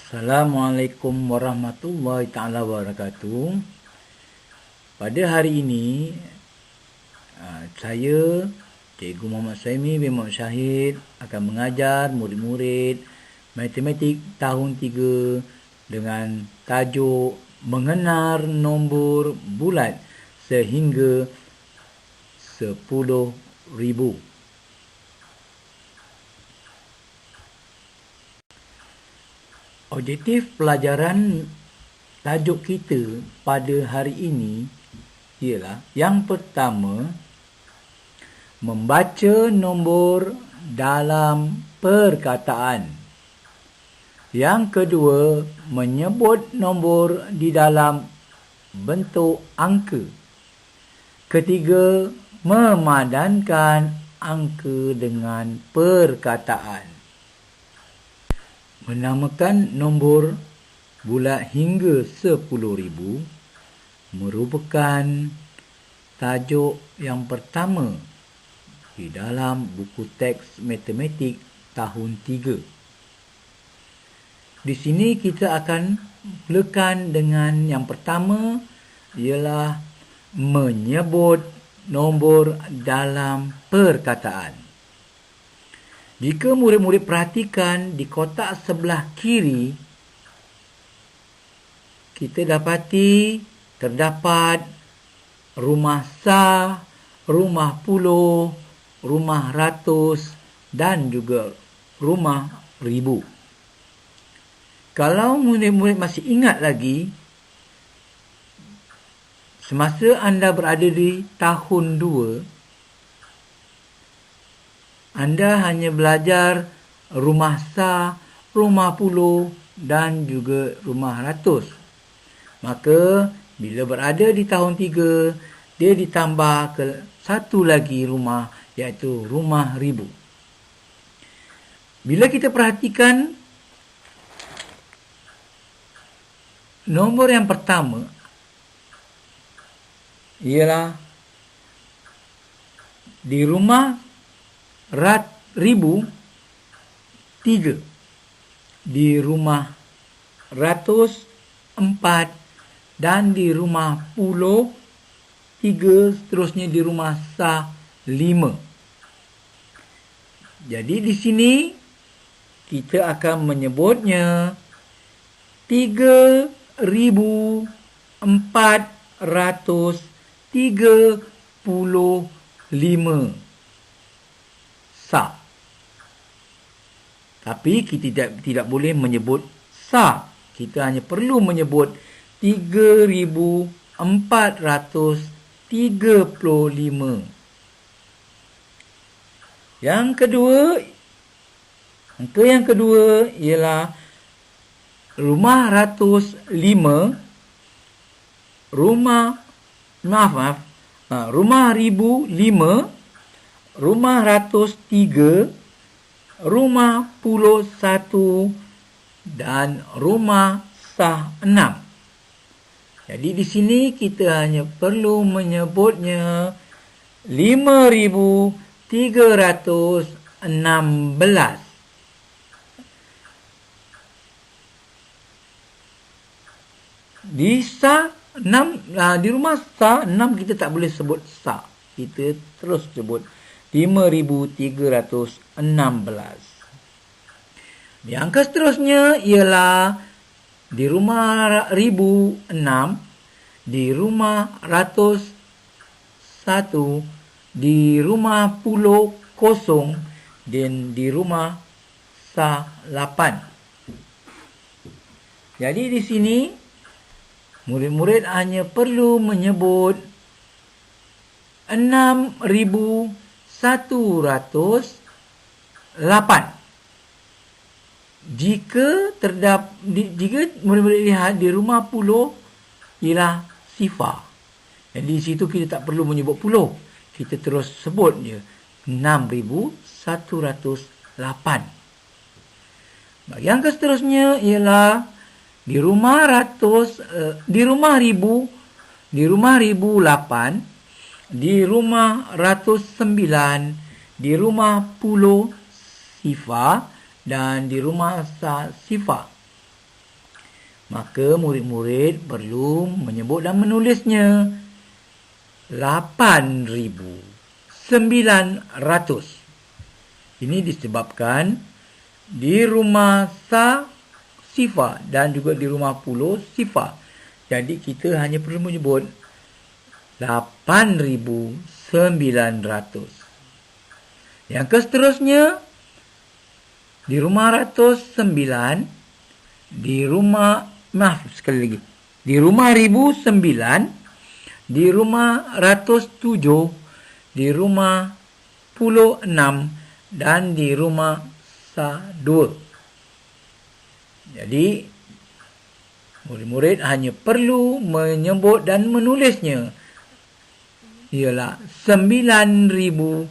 Assalamualaikum warahmatullahi taala wabarakatuh. Pada hari ini saya Cikgu Muhammad Saimi bin Muhammad Syahid akan mengajar murid-murid matematik tahun 3 dengan tajuk mengenar nombor bulat sehingga 10,000. Objektif pelajaran tajuk kita pada hari ini ialah yang pertama, membaca nombor dalam perkataan. Yang kedua, menyebut nombor di dalam bentuk angka. Ketiga, memadankan angka dengan perkataan. Menamakan nombor bulat hingga 10,000 merupakan tajuk yang pertama di dalam buku teks matematik tahun 3. Di sini kita akan mulakan dengan yang pertama ialah menyebut nombor dalam perkataan. Jika murid-murid perhatikan di kotak sebelah kiri, kita dapati terdapat rumah sah, rumah puluh, rumah ratus dan juga rumah ribu. Kalau murid-murid masih ingat lagi, semasa anda berada di tahun 2, anda hanya belajar rumah sah, rumah puluh dan juga rumah ratus. Maka bila berada di tahun 3, dia ditambah ke satu lagi rumah, iaitu rumah ribu. Bila kita perhatikan nombor yang pertama ialah di rumah ribu 3, di rumah ratus 4 dan di rumah puluh 3, seterusnya di rumah sah 5. Jadi di sini kita akan menyebutnya 3,435 sah. Tapi kita tidak boleh menyebut sah. Kita hanya perlu menyebut 3,435. Angka yang kedua ialah rumah ratus 5, rumah ribu 5, rumah ratus 3, rumah puluh 1 dan rumah sah 6. Jadi di sini kita hanya perlu menyebutnya 5,316. Di sah 6, di rumah sah 6 kita tak boleh sebut sah. Kita terus sebut 5,316. Di angka seterusnya ialah di rumah ribu 6, di rumah ratus 1, di rumah puluh 0 dan di rumah sah 8. Jadi di sini murid-murid hanya perlu menyebut 6,108. Jika murid-murid lihat di rumah puluh ialah sifar. Dan di situ kita tak perlu menyebut puluh. Kita terus sebut je 6,108. Yang seterusnya ialah di rumah ribu 8, di rumah ratus 9, di rumah puluh sifar dan di rumah sifar. Maka murid-murid perlu menyebut dan menulisnya 8.900. Ini disebabkan di rumah Sa Sifa dan juga di rumah Pulo Sifa. Jadi kita hanya perlu menyebut 8.900. Yang seterusnya di rumah 109, di rumah sekali lagi. Di rumah 1009, di rumah 107, di rumah Pulo 6 dan di rumah Sa2. Jadi murid-murid hanya perlu menyebut dan menulisnya ialah 9.762.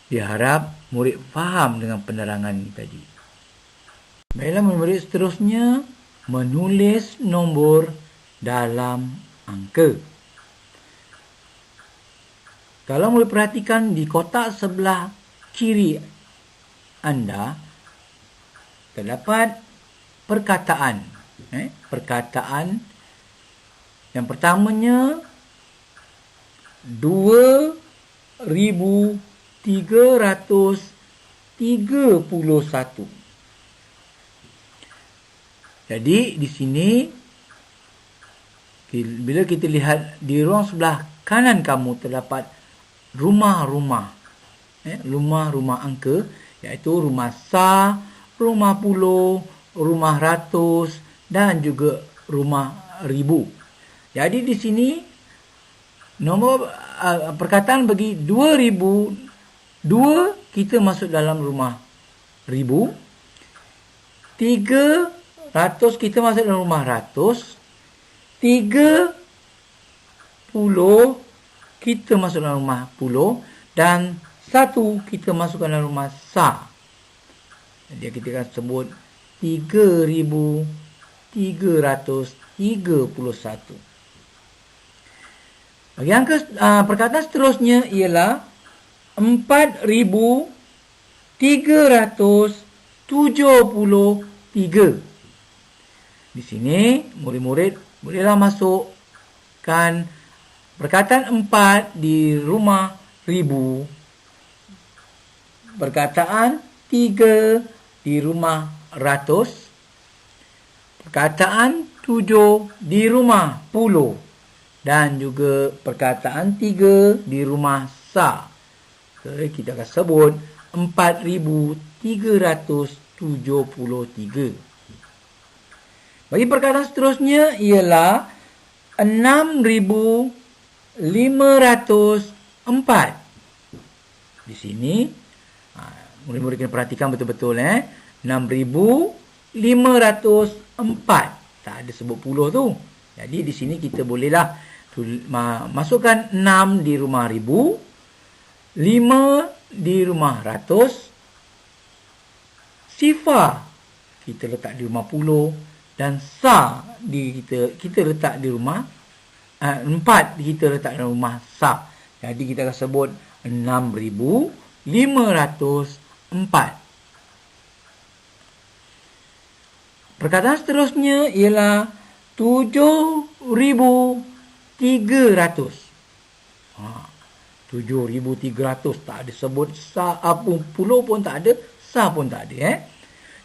Diharap murid faham dengan penerangan ini tadi. Baiklah murid seterusnya, menulis nombor dalam angka. Kalau murid perhatikan di kotak sebelah kiri anda, terdapat perkataan. Perkataan yang pertamanya 2.331. Jadi di sini bila kita lihat di ruang sebelah kanan kamu terdapat rumah-rumah. Rumah-rumah angka, iaitu rumah Sa, rumah Pulo, rumah Ratus dan juga rumah Ribu. Jadi di sini nombor perkataan bagi 2.002 kita masuk dalam rumah ribu. 300 kita masuk dalam rumah ratus. 30 kita masuk dalam rumah pulo. Dan 1 kita masukkan dalam rumah Sa. Jadi kita akan sebut 3.331. Bagi angka perkataan seterusnya ialah 4.373. Di sini murid-murid bolehlah masukkan perkataan 4 di rumah ribu, perkataan 3 di rumah ratus, perkataan 7 di rumah pulo, dan juga perkataan 3 di rumah Sa. Okay, kita akan sebut 4.373. Bagi perkataan seterusnya ialah 6.504. Di sini murid-murid kena perhatikan betul-betul 6.504. Tak ada sebut puluh tu. Jadi di sini kita bolehlah masukkan 6 di rumah ribu, 5 di rumah ratus, Sifa kita letak di rumah pulo, dan Sa kita letak di rumah 4 kita letak di rumah Sa. Jadi kita akan sebut 6.504. Perkataan seterusnya ialah 7.300. 7.300 tak ada sebut Sa pun, pulau pun tak ada, Sa pun tak ada.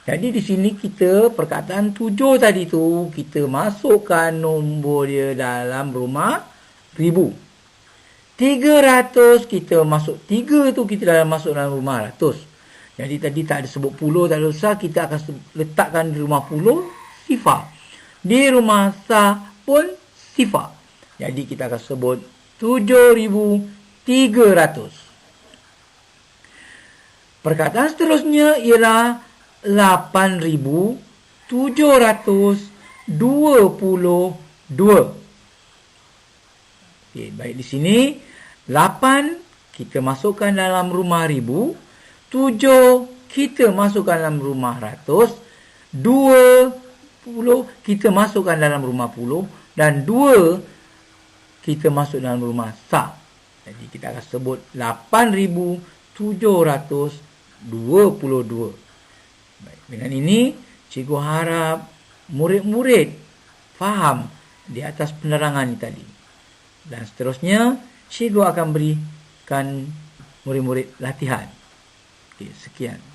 Jadi di sini kita perkataan 7 tadi tu kita masukkan nombor dia dalam rumah ribu. 300 kita masuk 3 tu kita dalam masuk dalam rumah ratus. Jadi tadi tak ada sebut pulau, tak ada usah, kita akan letakkan di rumah pulau Sifa. Di rumah Sa pun Sifa. Jadi kita akan sebut 7.300. Perkataan seterusnya ialah 8.722. Okay, baik, di sini 8 kita masukkan dalam rumah ribu, 7 kita masukkan dalam rumah ratus, 20 kita masukkan dalam rumah puluh, dan 2 kita masuk dalam rumah Sa. Jadi kita akan sebut 8.722. 722. Baik, dengan ini cikgu harap murid-murid faham di atas penerangan ini tadi. Dan seterusnya, cikgu akan berikan murid-murid latihan. Okey, sekian.